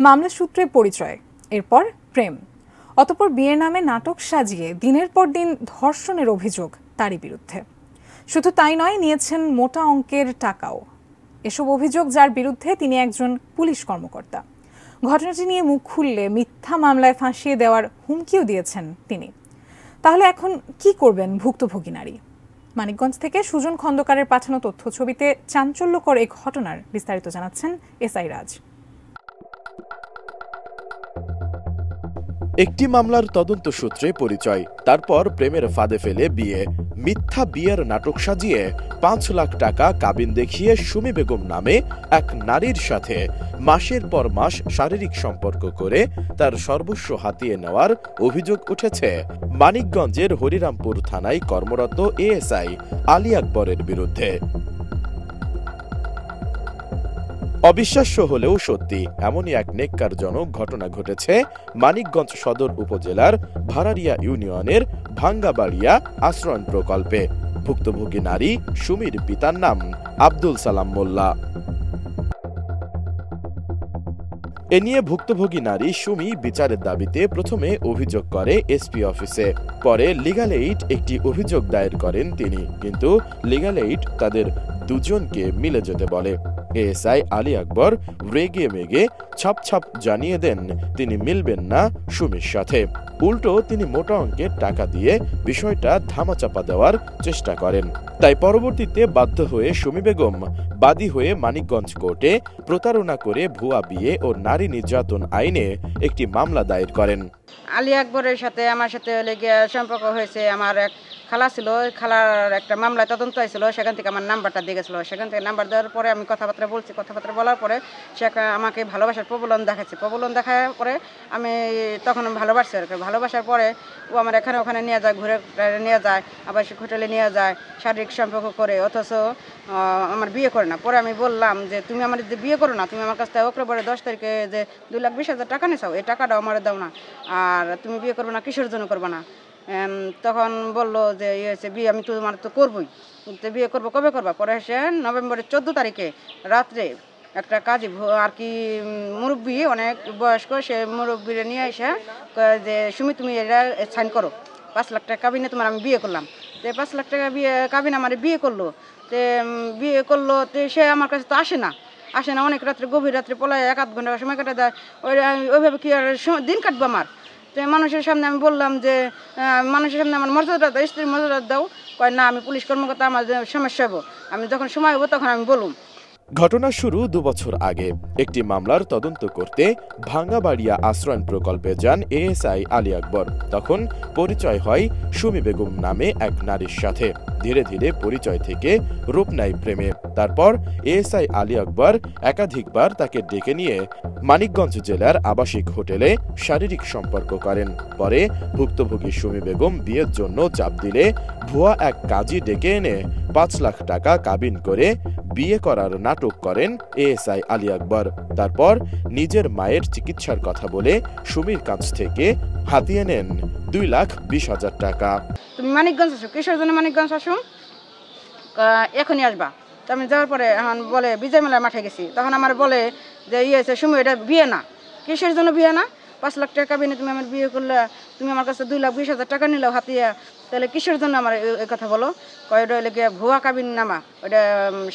মামলা সূত্রে পরিচয়, এরপর প্রেম, অতঃপর বিয়ের নামে নাটক সাজিয়ে দিনের পর দিন ধর্ষণের অভিযোগ তারই বিরুদ্ধে। শুধু তাই নয়, নিয়েছেন মোটা অঙ্কের টাকাও। এসব অভিযোগ যার বিরুদ্ধে, তিনি একজন পুলিশ কর্মকর্তা। ঘটনাটি নিয়ে মুখ খুললে মিথ্যা মামলায় ফাঁসিয়ে দেওয়ার হুমকিও দিয়েছেন তিনি। তাহলে এখন কি করবেন ভুক্তভোগী নারী? মানিকগঞ্জ থেকে সুজন খন্দকারের পাঠানো তথ্য ছবিতে চাঞ্চল্যকর এই ঘটনার বিস্তারিত জানাচ্ছেন এসআই রাজ। একটি মামলার তদন্ত সূত্রে পরিচয়, তারপর প্রেমের ফাঁদে ফেলে বিয়ে, মিথ্যা বিয়ের নাটক সাজিয়ে ৫ লাখ টাকা কাবিন দেখিয়ে সুমি বেগম নামে এক নারীর সাথে মাসের পর মাস শারীরিক সম্পর্ক করে তার সর্বস্ব হাতিয়ে নেওয়ার অভিযোগ উঠেছে মানিকগঞ্জের হরিরামপুর থানায় কর্মরত এএসআই আলী আকবরের বিরুদ্ধে। অবিশ্বাস্য হলেও সত্যি, এমনই এক নেক্কারজনক ঘটনা ঘটেছে মানিকগঞ্জ সদর উপজেলার ভাড়ারিয়া ইউনিয়নের ভাঙ্গাবাড়িয়া আশ্রয়ণ প্রকল্পে। ভুক্তভোগী নারী সুমির পিতার নাম আব্দুল সালাম মোল্লা। এ নিয়ে ভুক্তভোগী নারী সুমি বিচারের দাবিতে প্রথমে অভিযোগ করে এসপি অফিসে, পরে লিগ্যাল এইড একটি অভিযোগ দায়ের করেন তিনি, কিন্তু লিগ্যাল এইড তাদের দুজনকে মিলে যেতে বলে। এএসআই আলী আকবর রেগে মেগে ছাপ জানিয়ে দেন তিনি মিলবেন না সুমির সাথে। উল্টো তিনি মোটা অঙ্কের টাকা দিয়ে বিষয়টা ধামাচাপা দেওয়ার চেষ্টা করেন। তাই পরবর্তীতে বাধ্য হয়ে সুমি বেগম বাদী হয়ে মানিকগঞ্জ কোর্টে প্রতারণা করে ভুয়া বিয়ে ও নারী নির্যাতন আইনে একটি মামলা দায়ের করেন। আলী আকবরের সাথে আমার সাথে সম্পর্ক হয়েছে। আমার এক খালা ছিল, খালার একটা মামলায় তদন্ত হয়েছিল, সেখান থেকে আমার নাম্বারটা দিয়ে গেছিলো। সেখান থেকে নাম্বার দেওয়ার পরে আমি কথাবার্তা বলছি, কথাবার্তা বলার পরে সে আমাকে ভালোবাসার প্রবলন দেখাচ্ছে। প্রবলন দেখার পরে আমি তখন ভালোবাসছি আর কি। ভালোবাসার পরে ও আমার এখানে ওখানে নিয়ে যায়, ঘুরে নিয়ে যায়, আবার সে হোটেলে নিয়ে যায়, শারীরিক সম্পর্ক করে, অথচ আমার বিয়ে করে না। পরে আমি বললাম যে তুমি আমার যে বিয়ে করো না, তুমি আমার কাছ থেকে অক্টোবরের 10 তারিখে যে 2,20,000 টাকা নিয়েছাও, এই টাকাটাও আমার দাও না, আর তুমি বিয়ে করবে না, কিসের জন্য করবে না? তখন বললো যে বিয়ে আমি তোমার তো করবোই, তো বিয়ে করবো, কবে করবা? পরে সে নভেম্বরের 14 তারিখে রাত্রে একটা কাজী আর কি মুরব্বী, অনেক বয়স্ক, সে মুরব্বীরে নিয়ে এসে যে সুমি তুমি এটা সাইন করো, 5 লাখ টাকা কাবিনে তোমার আমি বিয়ে করলাম। তো 5 লাখ টাকা বিয়ে কাবিনে আমার বিয়ে করলো। তো সে আমার কাছে তো আসে না, অনেক রাত্রে, গভীর রাত্রে পলায় 1-8 ঘন্টা সময় কাটা দেয়। ওইভাবে কি আর দিন কাটবো আমার? তো মানুষের সামনে আমি বললাম যে মানুষের সামনে আমার মর্যাদা দাও, স্ত্রীর মর্যাদা দাও। কয় না, আমি পুলিশ কর্মকর্তা, আমার সমস্যা হবো, আমি যখন সময় হবো তখন আমি বলুম। ঘটনা শুরু 2 বছর আগে। একটি মামলার তদন্ত করতে ভাঙ্গাবাড়িয়া আশ্রয়ণ প্রকল্পে যান এএসআই আলী আকবর। তখন পরিচয় হয় সুমি বেগম নামে এক নারীর সাথে। ধীরে ধীরে পরিচয় থেকে রূপ নেয় প্রেমে। তারপর এএসআই আলী আকবর একাধিকবার তাকে ডেকে নিয়ে মানিকগঞ্জ জেলার আবাসিক হোটেলে শারীরিক সম্পর্ক করেন। পরে ভুক্তভোগী সুমি বেগম বিয়ের জন্য চাপ দিলে ভুয়া এক কাজী ডেকে এনে 5 লাখ টাকা কাবিন করে বিয়ে করার নাটক করেন এএসআই আলী আকবর। তারপর নিজের মায়ের চিকিৎসার কথা বলে সুমির কাছ থেকে হাতিয়ে নেন 2,20,000 টাকা। তুমি মানিকগঞ্জ আসো, কিসের জন্য মানিকগঞ্জ আসো? এখনই আসবা। তো আমি যাওয়ার পরে এখন বলে বিজয় মেলার মাঠে গেছি, তখন আমার বলে যে সুমি এটা বিয়ে না। কিসের জন্য বিয়ে না? 5 লাখ টাকা কাবিনে তুমি আমার বিয়ে করলে, তুমি আমার কাছে 2,20,000 টাকা নিলেও হাতিয়া, তাহলে কিসের জন্য আমার এই কথা বলো? কয় ওটা গিয়ে ভুয়া কাবিন নামা, ওটা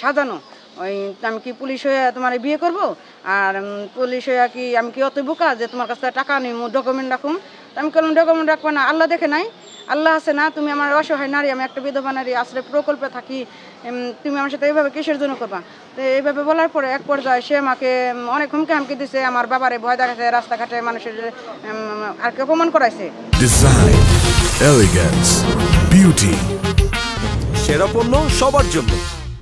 সাজানো। আমি কি পুলিশ হয়ে তোমার বিয়ে করব? আর পুলিশ হয়ে কি আমি কি অত বোকা যে তোমার কাছে টাকা নিই, ডকুমেন্ট রাখুন? আমি বললাম ডকুমেন্ট রাখবো না, আল্লাহ দেখে নাই, আল্লাহ আছে না? তুমি আমার অসহায় নারী, আমি একটা বিধবা নারী, আশ্রয় প্রকল্পে থাকি, তুমি আমার সাথে এইভাবে কিসের জন্য করবা? তো এইভাবে বলার পরে এক পর্যায়ে সে আমাকে অনেক হুমকি দিছে, আমার বাবারে ভয় দেখাচ্ছে, রাস্তাঘাটে মানুষের আর কি অপমান করাইছে। ডিজাইন, এলিগেন্স, বিউটি, সেরা পণ্য সবার জন্য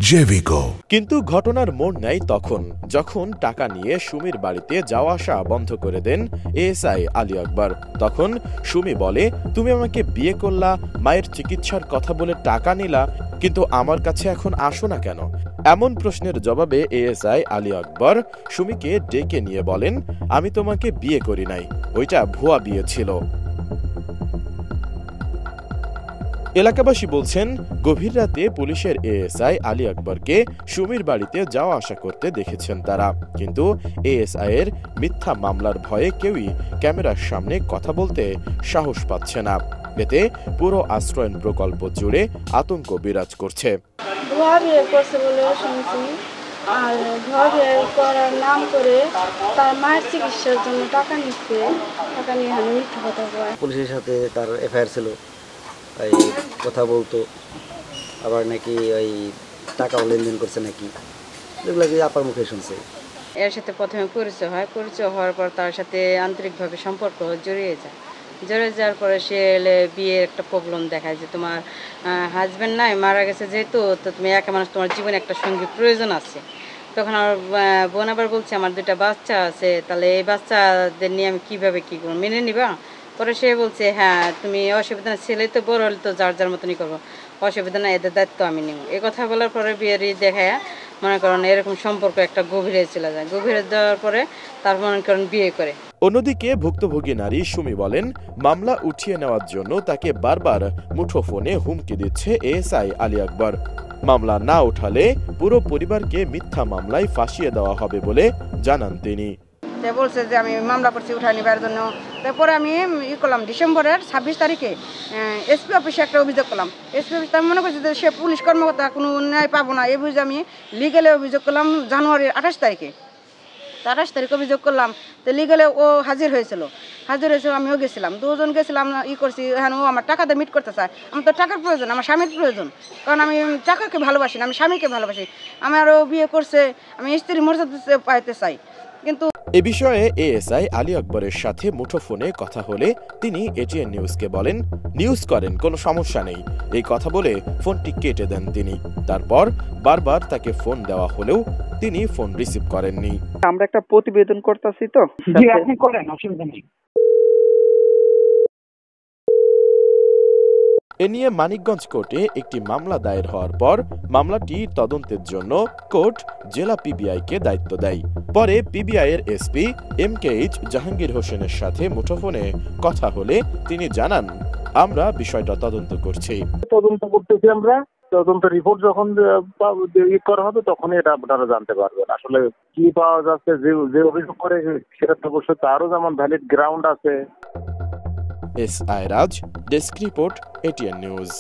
জেভিকো। কিন্তু ঘটনার মোড় নেয় তখন, যখন টাকা নিয়ে সুমির বাড়িতে যাওয়া আসা বন্ধ করে দেন এএসআই আলী আকবর। তখন সুমি বলে, তুমি আমাকে বিয়ে করলা, মায়ের চিকিৎসার কথা বলে টাকা নিলা, কিন্তু আমার কাছে এখন আসো না কেন? এমন প্রশ্নের জবাবে এএসআই আলী আকবর সুমিকে ডেকে নিয়ে বলেন, আমি তোমাকে বিয়ে করি নাই, ওইটা ভুয়া বিয়ে ছিল। এলাকাবাসী বলছেন, গভীর রাতে পুলিশের এএসআই আলী আকবরকে সুমির বাড়িতে যাওয়া আসা করতে দেখেছেন তারা, কিন্তু এএসআই এর মিথ্যা মামলার ভয়ে কেউই ক্যামেরার সামনে কথা বলতে সাহস পাচ্ছে না। এতে পুরো আশ্রয়ণ প্রকল্প জুড়ে আতঙ্ক বিরাজ করছে। আর ঘরে করার নাম করে তার মায়ের চিকিৎসার জন্য টাকা নিচ্ছে, টাকা নিয়ে মিথ্যা কথা বলে। পুলিশের সাথে তার এফআইআর ছিল, এই কথা বলতো, আবার নাকি ওই টাকাও লেনদেন করছে নাকি, এগুলো কি আপার মুখে শুনছে। এর সাথে প্রথমে পরিচয় হয়, পরিচয় হওয়ার পর তার সাথে আন্তরিকভাবে সম্পর্ক জড়িয়ে যায়। জড়িয়ে যাওয়ার পরে সে এলে বিয়ের একটা প্রবলেম দেখায় যে তোমার হাজব্যান্ড নাই, মারা গেছে যেহেতু, তো তুমি একা মানুষ, তোমার জীবনে একটা সঙ্গী প্রয়োজন আছে। তখন আমার বোন আবার বলছে আমার 2টা বাচ্চা আছে, তাহলে এই বাচ্চাদের নিয়ে আমি কীভাবে কী করবো, মেনে নিবা? পরে সে বলছে হ্যাঁ তুমি অসুবিধা না, ছেলে তো বড় হলে তো যার যার মতনই করবো, অসুবিধা না, এদের দায়িত্ব আমি নেব। এই কথা বলার পরে বিয়ের দেখায় মনে করেন এরকম সম্পর্ক একটা গভীরে চলে যায়। গভীরে যাওয়ার পরে তার মনে করেন বিয়ে করে। অন্যদিকে ভুক্তভোগী নারী সুমি বলেন, মামলা উঠিয়ে নেওয়ার জন্য তাকে বারবার মুঠোফোনে হুমকি দিচ্ছে এএসআই আলী আকবর। মামলা না উঠালে পুরো পরিবারকে মিথ্যা মামলায় ফাঁসিয়ে দেওয়া হবে বলে জানান তিনি। বলছে যে আমি মামলা করছি উঠায় নিবার জন্য। তারপরে আমি করলাম ডিসেম্বরের 26 তারিখে এসপি অফিসে একটা অভিযোগ করলাম। এসপি অফিসে আমি মনে করছি যে সে পুলিশ কর্মকর্তা, কোনো ন্যায় পাবো না, এই বুঝে আমি লিগেলে অভিযোগ করলাম জানুয়ারির 28 তারিখে। 28 তারিখে অভিযোগ করলাম, তো লিগেলে ও হাজির হয়েছিল, আমিও গেছিলাম, 2 জন গেছিলাম, করছি। হ্যাঁ, ও আমার টাকাতে মিট করতে চায়। আমার তো টাকার প্রয়োজন, আমার স্বামীর প্রয়োজন, কারণ আমি টাকাকে ভালোবাসি না, আমি স্বামীকে ভালোবাসি। আমারও বিয়ে করছে, আমি স্ত্রী মর্যাদা পাইতে চাই। কিন্তু এ বিষয়ে এএসআই আলী আকবরের সাথে মুঠোফোনে কথা হলে তিনি এটিএন নিউজকে বলেন, নিউজ করেন, কোনো সমস্যা নেই, এই কথা বলে ফোনটি কেটে দেন তিনি। তারপর বারবার তাকে ফোন দেওয়া হলেও তিনি ফোন রিসিভ করেননি। আমরা একটা প্রতিবেদন করতেছি, তো আপনি করেন, অসুবিধা নেই। এ নিয়ে মানিকগঞ্জ কোর্টে একটি মামলা দায়ের হওয়ার পর মামলাটি তদন্তের জন্য কোর্ট জেলা পিবিআইকে দায়িত্ব দেয়। পরে পিবিআই এর এসপি MKH জাহাঙ্গীর হোসেনের সাথে মুঠোফোনে কথা হলে তিনি জানান, আমরা বিষয়টা তদন্ত করছি। আমরা তদন্ত রিপোর্ট যখন করা হবে তখন এটা আপনারা জানতে পারবেন আসলে কি পাওয়া যাচ্ছে। যে অভিযোগ করে সেটা তো অবশ্যই তারও যেমন ভ্যালিড গ্রাউন্ড আছে। SI রাজ, ডেস্ক রিপোর্ট, এটিএন নিউজ।